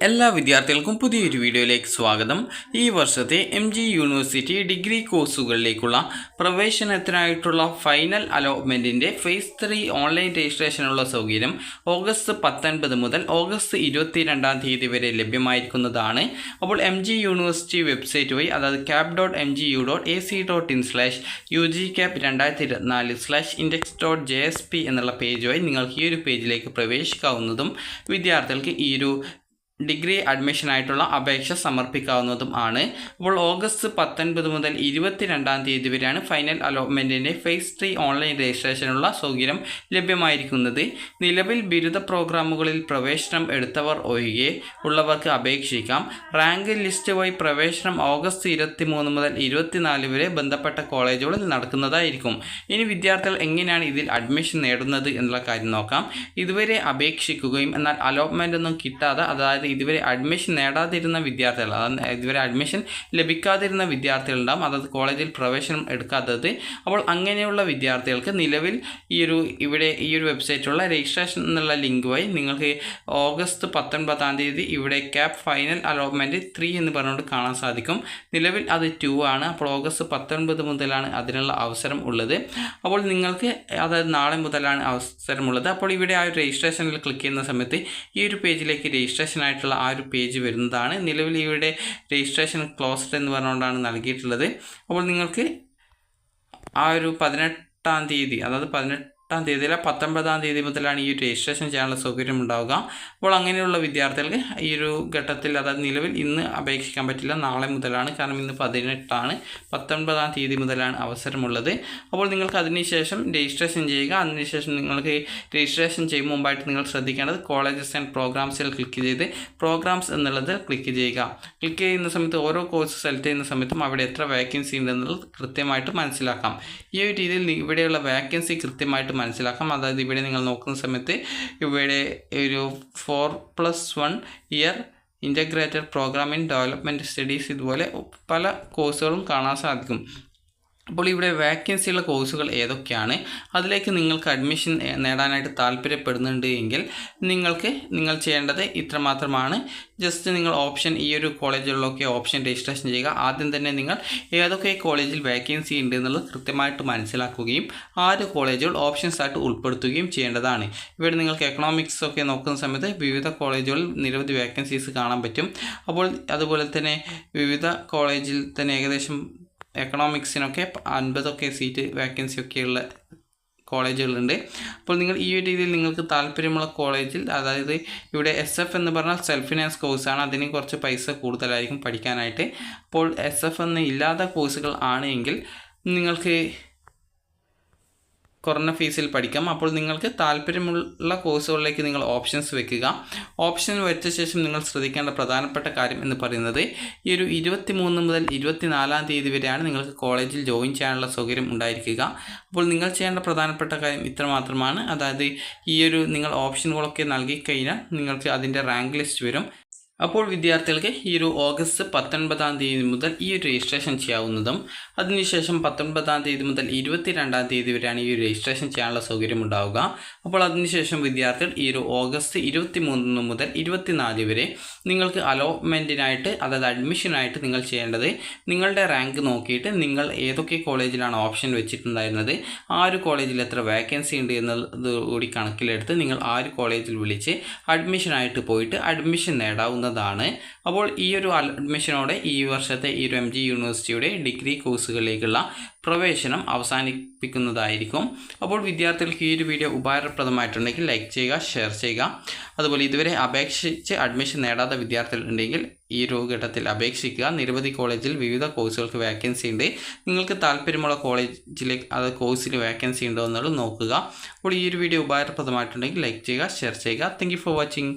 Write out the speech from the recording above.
എല്ലാ വിദ്യാർത്ഥികൾക്കും പുതിയൊരു വീഡിയോയിലേക്ക് സ്വാഗതം. ഈ വർഷത്തെ MG യൂണിവേഴ്സിറ്റി ഡിഗ്രി കോഴ്സുകളിലേക്കുള്ള പ്രവേശനത്തിനായിട്ടുള്ള ഫൈനൽ അലോട്ട്മെൻറ്റിൻ്റെ ഫേസ് 3 ഓൺലൈൻ രജിസ്ട്രേഷനുള്ള സൗകര്യം ഓഗസ്റ്റ് 19 മുതൽ ഓഗസ്റ്റ് 22 വരെ ലഭ്യമായിരിക്കുന്നതാണ്. അപ്പോൾ MG യൂണിവേഴ്സിറ്റി വെബ്സൈറ്റ് വഴി, അതായത് cap.mgu.ac.in/UGCAP2024/index.jsp എന്നുള്ള പേജ് വഴി നിങ്ങൾക്ക് ഈ ഒരു പേജിലേക്ക് പ്രവേശിക്കാവുന്നതും വിദ്യാർത്ഥികൾക്ക് ഈ ഒരു ഡിഗ്രി അഡ്മിഷനായിട്ടുള്ള അപേക്ഷ സമർപ്പിക്കാവുന്നതും ആണ്. അപ്പോൾ ഓഗസ്റ്റ് 19 മുതൽ 22 വരെയാണ് ഫൈനൽ അലോട്ട്മെൻറ്റിൻ്റെ ഫേസ് 3 ഓൺലൈൻ രജിസ്ട്രേഷനുള്ള സൗകര്യം ലഭ്യമായിരിക്കുന്നത്. നിലവിൽ ബിരുദ പ്രോഗ്രാമുകളിൽ പ്രവേശനം എടുത്തവർ ഒഴികെ ഉള്ളവർക്ക് അപേക്ഷിക്കാം. റാങ്ക് ലിസ്റ്റ് വഴി പ്രവേശനം ഓഗസ്റ്റ് 23 മുതൽ 24 വരെ ബന്ധപ്പെട്ട കോളേജുകളിൽ നടക്കുന്നതായിരിക്കും. ഇനി വിദ്യാർത്ഥികൾ എങ്ങനെയാണ് ഇതിൽ അഡ്മിഷൻ നേടുന്നത് എന്നുള്ള കാര്യം നോക്കാം. ഇതുവരെ അപേക്ഷിക്കുകയും എന്നാൽ അലോട്ട്മെൻ്റ് ഒന്നും കിട്ടാതെ, അതായത് ഇതുവരെ അഡ്മിഷൻ നേടാതിരുന്ന വിദ്യാർത്ഥികൾ, അതായത് ഇതുവരെ അഡ്മിഷൻ ലഭിക്കാതിരുന്ന വിദ്യാർത്ഥികളുണ്ടാകും, അതായത് കോളേജിൽ പ്രവേശനം എടുക്കാത്തത്. അപ്പോൾ അങ്ങനെയുള്ള വിദ്യാർത്ഥികൾക്ക് നിലവിൽ ഈ ഒരു വെബ്സൈറ്റിലുള്ള രജിസ്ട്രേഷൻ എന്നുള്ള ലിങ്ക് വഴി നിങ്ങൾക്ക് ഓഗസ്റ്റ് 19 ഇവിടെ ക്യാപ് ഫൈനൽ അലോട്ട്മെൻറ്റ് 3 എന്ന് പറഞ്ഞുകൊണ്ട് കാണാൻ സാധിക്കും. നിലവിൽ അത് 2 ആണ്. അപ്പോൾ ഓഗസ്റ്റ് 19 മുതലാണ് അതിനുള്ള അവസരം ഉള്ളത്. അപ്പോൾ നിങ്ങൾക്ക്, അതായത് നാളെ മുതലാണ് അവസരമുള്ളത്. അപ്പോൾ ഇവിടെ ആ ഒരു രജിസ്ട്രേഷനിൽ ക്ലിക്ക് ചെയ്യുന്ന സമയത്ത് ഈ ഒരു പേജിലേക്ക് രജിസ്ട്രേഷൻ ആയിട്ടുള്ള ആ ഒരു പേജ് വരുന്നതാണ്. നിലവിൽ ഇവിടെ രജിസ്ട്രേഷൻ ക്ലോസ്ഡ് എന്ന് പറഞ്ഞുകൊണ്ടാണ് നൽകിയിട്ടുള്ളത്. അപ്പോൾ നിങ്ങൾക്ക് ആ ഒരു 18 തീയതി, അതായത് 19 മുതലാണ് ഈ രജിസ്ട്രേഷൻ ചെയ്യാനുള്ള സൗകര്യം ഉണ്ടാവുക. അപ്പോൾ അങ്ങനെയുള്ള വിദ്യാർത്ഥികൾക്ക് ഈ ഒരു ഘട്ടത്തിൽ, അതായത് നിലവിൽ ഇന്ന് അപേക്ഷിക്കാൻ പറ്റില്ല, നാളെ മുതലാണ്. കാരണം ഇന്ന് 18 ആണ്, 19 മുതലാണ് അവസരമുള്ളത്. അപ്പോൾ നിങ്ങൾക്ക് അതിനുശേഷം രജിസ്ട്രേഷൻ ചെയ്യുക. അതിനുശേഷം നിങ്ങൾക്ക് രജിസ്ട്രേഷൻ ചെയ്യുമ്പോൾ മുമ്പായിട്ട് നിങ്ങൾ ശ്രദ്ധിക്കേണ്ടത് കോളേജസ് ആൻഡ് പ്രോഗ്രാംസിൽ ക്ലിക്ക് ചെയ്ത് പ്രോഗ്രാംസ് എന്നുള്ളത് ക്ലിക്ക് ചെയ്യുക. ക്ലിക്ക് ചെയ്യുന്ന സമയത്ത് ഓരോ കോഴ്സ് സെലക്ട് ചെയ്യുന്ന സമയത്തും അവിടെ എത്ര വേക്കൻസി ഉണ്ടെന്നുള്ളത് കൃത്യമായിട്ട് മനസ്സിലാക്കാം. ഈ ഒരു രീതിയിൽ ഇവിടെയുള്ള വേക്കൻസി കൃത്യമായിട്ട് മനസ്സിലാക്കാം. അതായത് ഇവിടെ നിങ്ങൾ നോക്കുന്ന സമയത്ത് ഇവിടെ ഒരു 4+1 year integrated programme in development studies, ഇതുപോലെ പല കോഴ്സുകളും കാണാൻ സാധിക്കും. അപ്പോൾ ഇവിടെ വേക്കൻസിയുള്ള കോഴ്സുകൾ ഏതൊക്കെയാണ്, അതിലേക്ക് നിങ്ങൾക്ക് അഡ്മിഷൻ നേടാനായിട്ട് താല്പര്യപ്പെടുന്നുണ്ട് എങ്കിൽ നിങ്ങൾ ചെയ്യേണ്ടത് ഇത്രമാത്രമാണ്. ജസ്റ്റ് നിങ്ങൾ ഓപ്ഷൻ, ഈ ഒരു കോളേജുകളിലൊക്കെ ഓപ്ഷൻ രജിസ്ട്രേഷൻ ചെയ്യുക. ആദ്യം തന്നെ നിങ്ങൾ ഏതൊക്കെ കോളേജിൽ വേക്കൻസി ഉണ്ട് എന്നുള്ളത് കൃത്യമായിട്ട് മനസ്സിലാക്കുകയും ആ ഒരു കോളേജുകൾ ഓപ്ഷൻസ് ആയിട്ട് ഉൾപ്പെടുത്തുകയും ചെയ്യേണ്ടതാണ്. ഇവിടെ നിങ്ങൾക്ക് എക്കണോമിക്സ് ഒക്കെ നോക്കുന്ന സമയത്ത് വിവിധ കോളേജുകളിൽ നിരവധി വേക്കൻസീസ് കാണാൻ പറ്റും. അപ്പോൾ അതുപോലെ തന്നെ വിവിധ കോളേജിൽ തന്നെ ഏകദേശം എക്കണോമിക്സിനൊക്കെ 50 സീറ്റ് വേക്കൻസി ഒക്കെയുള്ള കോളേജുകളുണ്ട്. അപ്പോൾ നിങ്ങൾ ഈ ഒരു രീതിയിൽ നിങ്ങൾക്ക് താല്പര്യമുള്ള കോളേജിൽ, അതായത് ഇവിടെ SF എന്ന് പറഞ്ഞാൽ സെൽഫ് ഫിനാൻസ് കോഴ്സാണ്, അതിന് കുറച്ച് പൈസ കൂടുതലായിരിക്കും പഠിക്കാനായിട്ട്. അപ്പോൾ SF എന്ന് ഇല്ലാത്ത കോഴ്സുകൾ ആണ് എങ്കിൽ നിങ്ങൾക്ക് കുറഞ്ഞ ഫീസിൽ പഠിക്കാം. അപ്പോൾ നിങ്ങൾക്ക് താല്പര്യമുള്ള കോഴ്സുകളിലേക്ക് നിങ്ങൾ ഓപ്ഷൻസ് വെക്കുക. ഓപ്ഷൻ വെച്ച ശേഷം നിങ്ങൾ ശ്രദ്ധിക്കേണ്ട പ്രധാനപ്പെട്ട കാര്യം എന്ന് പറയുന്നത്, ഈ ഒരു 23 മുതൽ 24 വരെയാണ് നിങ്ങൾക്ക് കോളേജിൽ ജോയിൻ ചെയ്യാനുള്ള സൗകര്യം ഉണ്ടായിരിക്കുക. അപ്പോൾ നിങ്ങൾ ചെയ്യേണ്ട പ്രധാനപ്പെട്ട കാര്യം ഇത്രമാത്രമാണ്. അതായത് നിങ്ങൾ ഓപ്ഷനുകളൊക്കെ നൽകിക്കഴിഞ്ഞാൽ നിങ്ങൾക്ക് അതിൻ്റെ റാങ്ക് ലിസ്റ്റ് വരും. അപ്പോൾ വിദ്യാർത്ഥികൾക്ക് ഈ ഒരു ഓഗസ്റ്റ് 19 മുതൽ ഈ ഒരു രജിസ്ട്രേഷൻ ചെയ്യാവുന്നതും അതിനുശേഷം 19 മുതൽ 22 വരെയാണ് ഈ ഒരു രജിസ്ട്രേഷൻ ചെയ്യാനുള്ള സൗകര്യം ഉണ്ടാവുക. അപ്പോൾ അതിനുശേഷം വിദ്യാർത്ഥികൾ ഈ ഒരു ഓഗസ്റ്റ് 23 മുതൽ 24 വരെ നിങ്ങൾക്ക് അലോട്ട്മെൻറ്റിനായിട്ട്, അതായത് അഡ്മിഷനായിട്ട് നിങ്ങൾ ചെയ്യേണ്ടത്, നിങ്ങളുടെ റാങ്ക് നോക്കിയിട്ട് നിങ്ങൾ ഏതൊക്കെ കോളേജിലാണ് ഓപ്ഷൻ വെച്ചിട്ടുണ്ടായിരുന്നത്, ആ ഒരു കോളേജിൽ എത്ര വേക്കൻസി ഉണ്ട് എന്നത് കൂടി കണക്കിലെടുത്ത് നിങ്ങൾ ആ ഒരു കോളേജിൽ വിളിച്ച് അഡ്മിഷനായിട്ട് പോയിട്ട് അഡ്മിഷൻ നേടാവുന്ന താണ്. അപ്പോൾ ഈ ഒരു അഡ്മിഷനോടെ ഈ വർഷത്തെ ഈ ഒരു MG യൂണിവേഴ്സിറ്റിയുടെ ഡിഗ്രി കോഴ്സുകളിലേക്കുള്ള പ്രവേശനം അവസാനിപ്പിക്കുന്നതായിരിക്കും. അപ്പോൾ വിദ്യാർത്ഥികൾക്ക് ഈ ഒരു വീഡിയോ ഉപകാരപ്രദമായിട്ടുണ്ടെങ്കിൽ ലൈക്ക് ചെയ്യുക, ഷെയർ ചെയ്യുക. അതുപോലെ ഇതുവരെ അപേക്ഷിച്ച് അഡ്മിഷൻ നേടാത്ത വിദ്യാർത്ഥികൾ ഉണ്ടെങ്കിൽ ഈ ഒരു ഘട്ടത്തിൽ അപേക്ഷിക്കുക. നിരവധി കോളേജിൽ വിവിധ കോഴ്സുകൾക്ക് വേക്കൻസി ഉണ്ട്. നിങ്ങൾക്ക് താല്പര്യമുള്ള കോളേജിലേക്ക്, അത് കോഴ്സിൽ വേക്കൻസി ഉണ്ടോ എന്നുള്ളത് നോക്കുക. അപ്പോൾ ഈ ഒരു വീഡിയോ ഉപകാരപ്രദമായിട്ടുണ്ടെങ്കിൽ ലൈക്ക് ചെയ്യുക, ഷെയർ ചെയ്യുക. Thank you for watching.